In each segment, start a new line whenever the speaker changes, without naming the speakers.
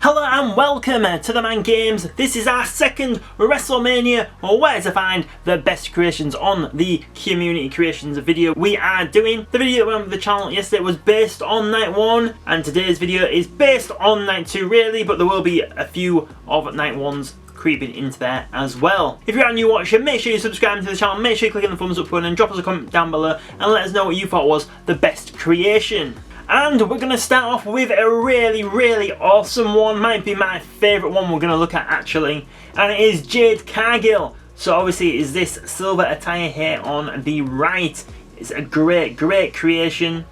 Hello and welcome to TheMan Games. This is our second WrestleMania where to find the best creations on the community creations video. We are doing the video that went on the channel yesterday was based on night 1 and today's video is based on night 2 really, but there will be a few of night 1's creeping into there as well. If you're a new watcher, make sure you subscribe to the channel, make sure you click on the thumbs up button and drop us a comment down below and let us know what you thought was the best creation. And we're going to start off with a really awesome one, might be my favourite one we're going to look at actually, and it is Jade Kill. So obviously it is this silver attire here on the right. It's a great creation.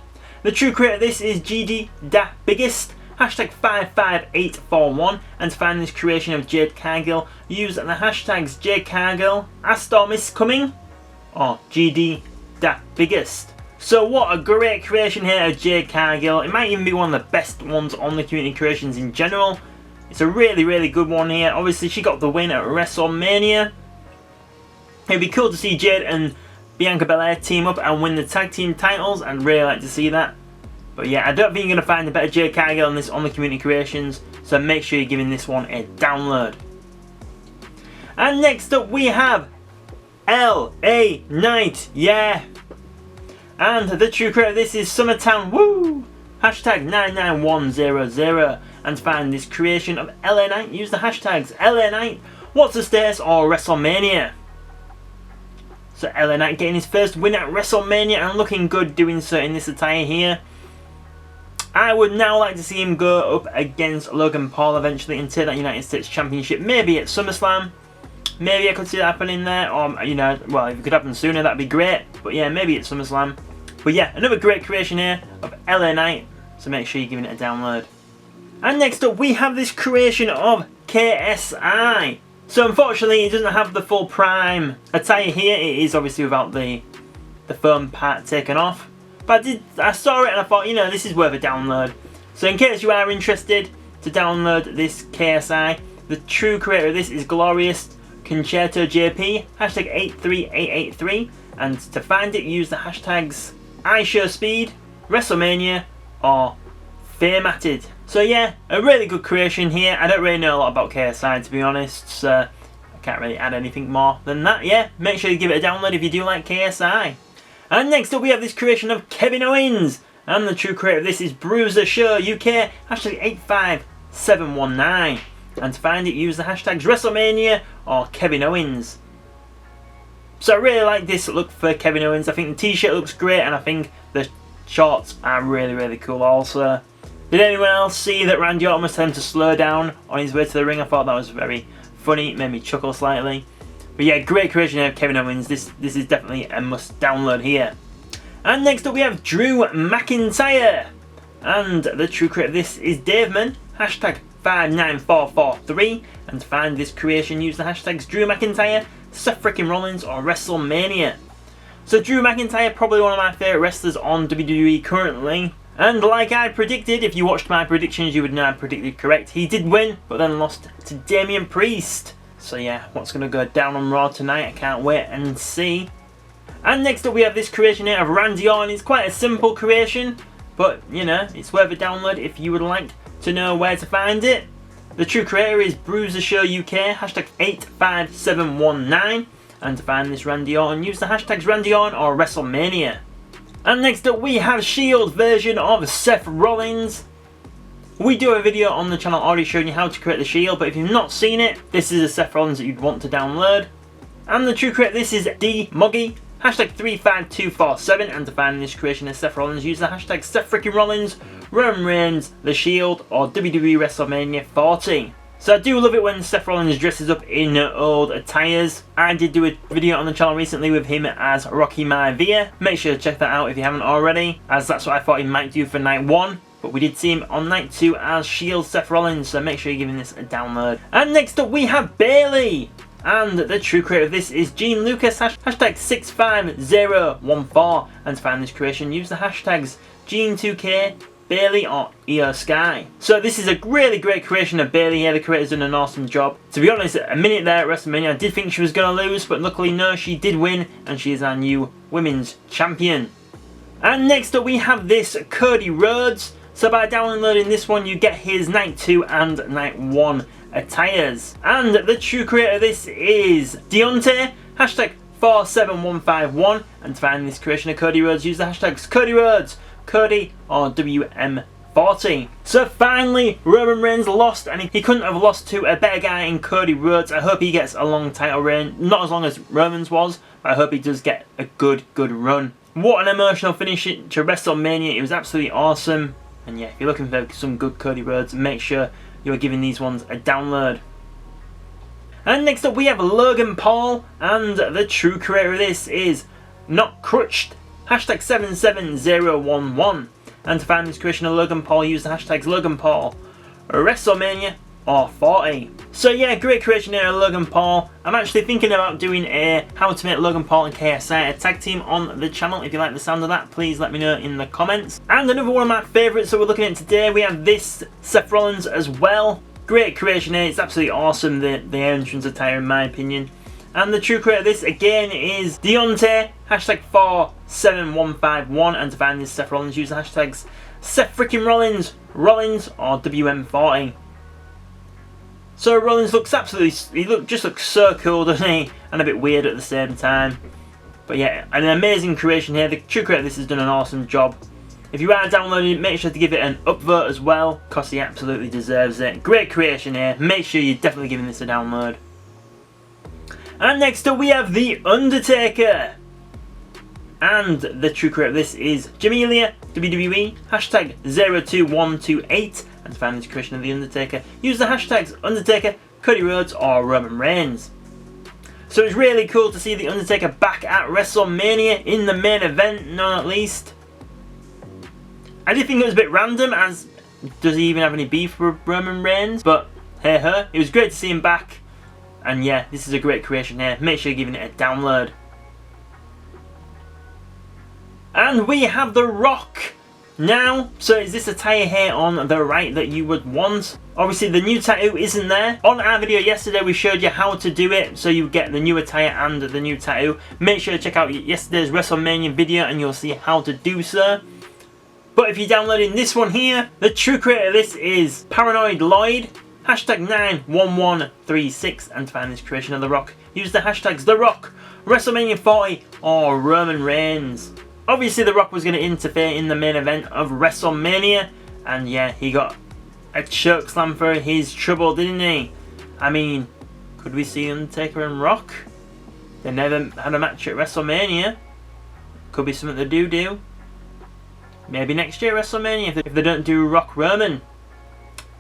The true creator of this is GD-biggest, hashtag 55841, and to find this creation of Jade Kill, use the hashtags JCargill, Astorm is coming, or GD-biggest. So what a great creation here of Jade Kill. It might even be one of the best ones on the community creations in general. It's a really good one here. Obviously she got the win at WrestleMania. It'd be cool to see Jade and Bianca Belair team up and win the tag team titles. I'd really like to see that. But yeah, I don't think you're going to find a better Jade Kill than this on the community creations. So make sure you're giving this one a download. And next up we have LA Knight. Yeah. And the true creator of this is Summertown, woo! Hashtag 99100. And to find this creation of LA Knight, use the hashtags LA Knight, What's the Status, or WrestleMania. So LA Knight getting his first win at WrestleMania and looking good doing so in this attire here. I would now like to see him go up against Logan Paul eventually and take that United States Championship, maybe at SummerSlam. Maybe I could see that happening there, or you know, well, if it could happen sooner that'd be great. But yeah, maybe at SummerSlam. But yeah, another great creation here of LA Knight, so make sure you're giving it a download. And next up we have this creation of KSI. So unfortunately it doesn't have the full prime attire here, it is obviously without the foam part taken off. But I saw it and I thought, you know, this is worth a download. So in case you are interested to download this KSI, the true creator of this is Glorious Concerto JP, hashtag 83883, and to find it use the hashtags iShowSpeed, WrestleMania, or Famatted. So yeah, a really good creation here. I don't really know a lot about KSI to be honest, so I can't really add anything more than that. Yeah, make sure you give it a download if you do like KSI. And next up we have this creation of Kevin Owens, and the true creator of this is Bruiser Show UK, hashtag 85719. And to find it, use the hashtags WrestleMania or Kevin Owens. So I really like this look for Kevin Owens. I think the t-shirt looks great and I think the shorts are really cool also. Did anyone else see that Randy Orton was telling him to slow down on his way to the ring? I thought that was very funny. It made me chuckle slightly. But yeah, great creation of Kevin Owens. This is definitely a must download here. And next up we have Drew McIntyre. And the true creator of this is Daveman, hashtag 59443, and to find this creation use the hashtags Drew McIntyre, Seth Rollins, or WrestleMania. So Drew McIntyre, probably one of my favourite wrestlers on WWE currently, and like I predicted, if you watched my predictions you would know I predicted correct. He did win, but then lost to Damian Priest. So yeah, what's going to go down on Raw tonight, I can't wait and see. And next up we have this creation here of Randy Orton. It's quite a simple creation, but you know, it's worth a download if you would like to know where to find it. The true creator is Bruiser Show UK, hashtag 85719, and to find this Randy Orton, use the hashtags Randy Orton or WrestleMania. And next up we have Shield version of Seth Rollins. We do a video on the channel already showing you how to create the Shield, but if you've not seen it, this is a Seth Rollins that you'd want to download. And the true creator, this is D-Muggy, hashtag 35247, and to find this creation of Seth Rollins, use the hashtag Seth Rollins, Roman Reigns, The Shield, or WWE WrestleMania 40. So I do love it when Seth Rollins dresses up in old attires. I did do a video on the channel recently with him as Rocky Maivia. Make sure to check that out if you haven't already, as that's what I thought he might do for night 1. But we did see him on night 2 as Shield Seth Rollins, so make sure you're giving this a download. And next up we have Bayley. And the true creator of this is Gene Lucas, hashtag 65014. And to find this creation, use the hashtags Gene2K, Bayley, or Io Sky. So this is a really great creation of Bayley here. The creator's done an awesome job. To be honest, a minute there at WrestleMania I did think she was going to lose, but luckily no, she did win, and she is our new women's champion. And next up we have this Cody Rhodes. So by downloading this one, you get his Night 2 and Night 1 attires. And the true creator of this is Deontay, hashtag 47151, and to find this creation of Cody Rhodes, use the hashtags Cody Rhodes, Cody, or WM40. So finally, Roman Reigns lost, and he couldn't have lost to a better guy in Cody Rhodes. I hope he gets a long title reign, not as long as Roman's was, but I hope he does get a good run. What an emotional finish to WrestleMania, it was absolutely awesome. And yeah, if you're looking for some good Cody Rhodes, make sure you're giving these ones a download. And next up we have Logan Paul, and the true creator of this is Not Crutched, hashtag 77011. And to find this creation of Logan Paul, use the hashtags Logan Paul, WrestleMania, or 40. So yeah, great creation here of Logan Paul. I'm actually thinking about doing a how to make Logan Paul and KSI a tag team on the channel. If you like the sound of that, please let me know in the comments. And another one of my favourites that we're looking at today, we have this Seth Rollins as well. Great creation here, it's absolutely awesome, the entrance attire in my opinion. And the true creator of this again is Deontay, hashtag 47151, and to find this Seth Rollins, use the hashtags Seth freaking Rollins, Rollins, or WM40. So Rollins looks absolutely, just looks so cool, doesn't he? And a bit weird at the same time. But yeah, an amazing creation here. The true creator of this has done an awesome job. If you are downloading it, make sure to give it an upvote as well, because he absolutely deserves it. Great creation here. Make sure you're definitely giving this a download. And next up we have The Undertaker. And the true creator of this is Jamelia, WWE, hashtag 02128. And to find this creation of The Undertaker, use the hashtags Undertaker, Cody Rhodes, or Roman Reigns. So it's really cool to see The Undertaker back at WrestleMania in the main event, not at least. I did think it was a bit random, as does he even have any beef with Roman Reigns? But hey ho, it was great to see him back. And yeah, this is a great creation here. Make sure you're giving it a download. And we have The Rock now. So is this attire here on the right that you would want? Obviously the new tattoo isn't there. On our video yesterday we showed you how to do it, so you get the new attire and the new tattoo. Make sure to check out yesterday's WrestleMania video and you'll see how to do so. But if you're downloading this one here, the true creator of this is Paranoid Lloyd, hashtag 91136, and to find this creation of The Rock, use the hashtags The Rock, WrestleMania 40, or Roman Reigns. Obviously The Rock was going to interfere in the main event of WrestleMania, and yeah, he got a chokeslam for his trouble, didn't he? I mean, could we see Undertaker and Rock? They never had a match at WrestleMania. Could be something they do. Maybe next year WrestleMania if they don't do Rock Roman.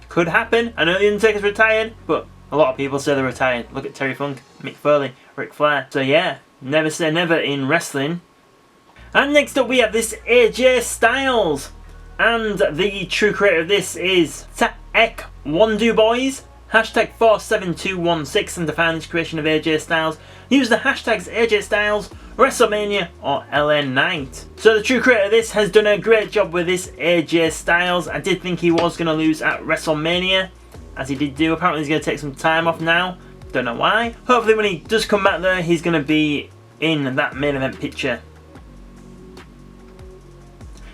Could happen. I know the Undertaker's retired, but a lot of people say they're retired. Look at Terry Funk, Mick Foley, Ric Flair. So yeah, never say never in wrestling. And next up we have this AJ Styles. And the true creator of this is Taek Wondu Boys. Hashtag 47216, and to find this creation of AJ Styles, use the hashtags AJ Styles, WrestleMania, or LA Knight. So the true creator of this has done a great job with this AJ Styles. I did think he was going to lose at WrestleMania, as he did do. Apparently he's going to take some time off now. Don't know why. Hopefully when he does come back there, he's going to be in that main event picture.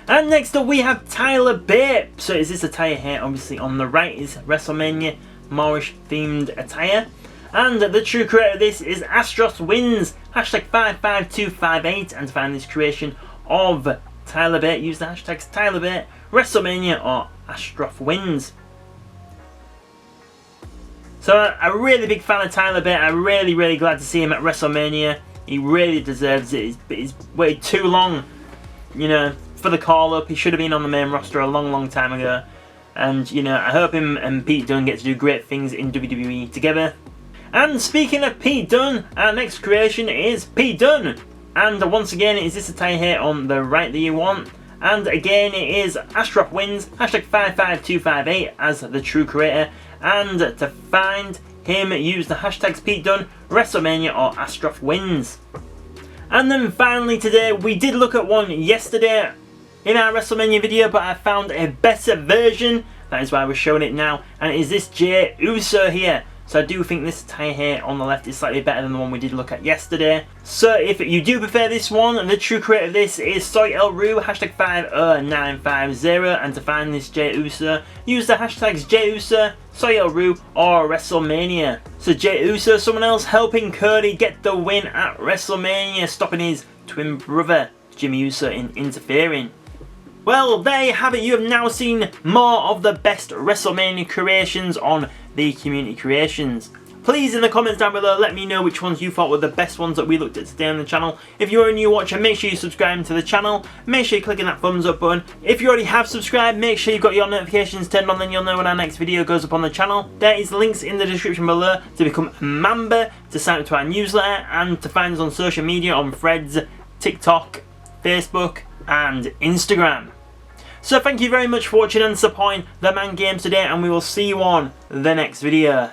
And next up we have Tyler Bate. So is this attire here? Obviously on the right is WrestleMania Moorish themed attire. And the true creator of this is Astros Wins, hashtag 55258, and to find this creation of Tyler Bate, use the hashtags Tyler Bate, WrestleMania, or Astros Wins. So a really big fan of Tyler Bate. I'm really glad to see him at WrestleMania. He really deserves it. He's waited too long, you know, for the call up. He should have been on the main roster a long time ago. And, you know, I hope him and Pete Dunne get to do great things in WWE together. And speaking of Pete Dunne, our next creation is Pete Dunne. And once again, is this attire here on the right that you want? And again, it is Astros Wins, hashtag 55258 as the true creator. And to find him, use the hashtags Pete Dunne, WrestleMania, or Astros Wins. And then finally today, we did look at one yesterday in our WrestleMania video, but I found a better version. That is why we're showing it now. And it is this Jey Uso here. So I do think this tie here on the left is slightly better than the one we did look at yesterday. So if you do prefer this one, the true creator of this is SoyElRu, hashtag 50950, and to find this Jey Uso, use the hashtags Jey Uso, SoyElRu, or WrestleMania. So Jey Uso, someone else helping Cody get the win at WrestleMania, stopping his twin brother Jimmy Uso in interfering. Well, there you have it. You have now seen more of the best WrestleMania creations on the community creations. Please in the comments down below let me know which ones you thought were the best ones that we looked at today on the channel. If you're a new watcher, make sure you subscribe to the channel. Make sure you're clicking that thumbs up button. If you already have subscribed, make sure you've got your notifications turned on, then you'll know when our next video goes up on the channel. There is links in the description below to become a member, to sign up to our newsletter, and to find us on social media on Threads, TikTok, Facebook, and Instagram. So thank you very much for watching and supporting TheMan Games today, and we will see you on the next video.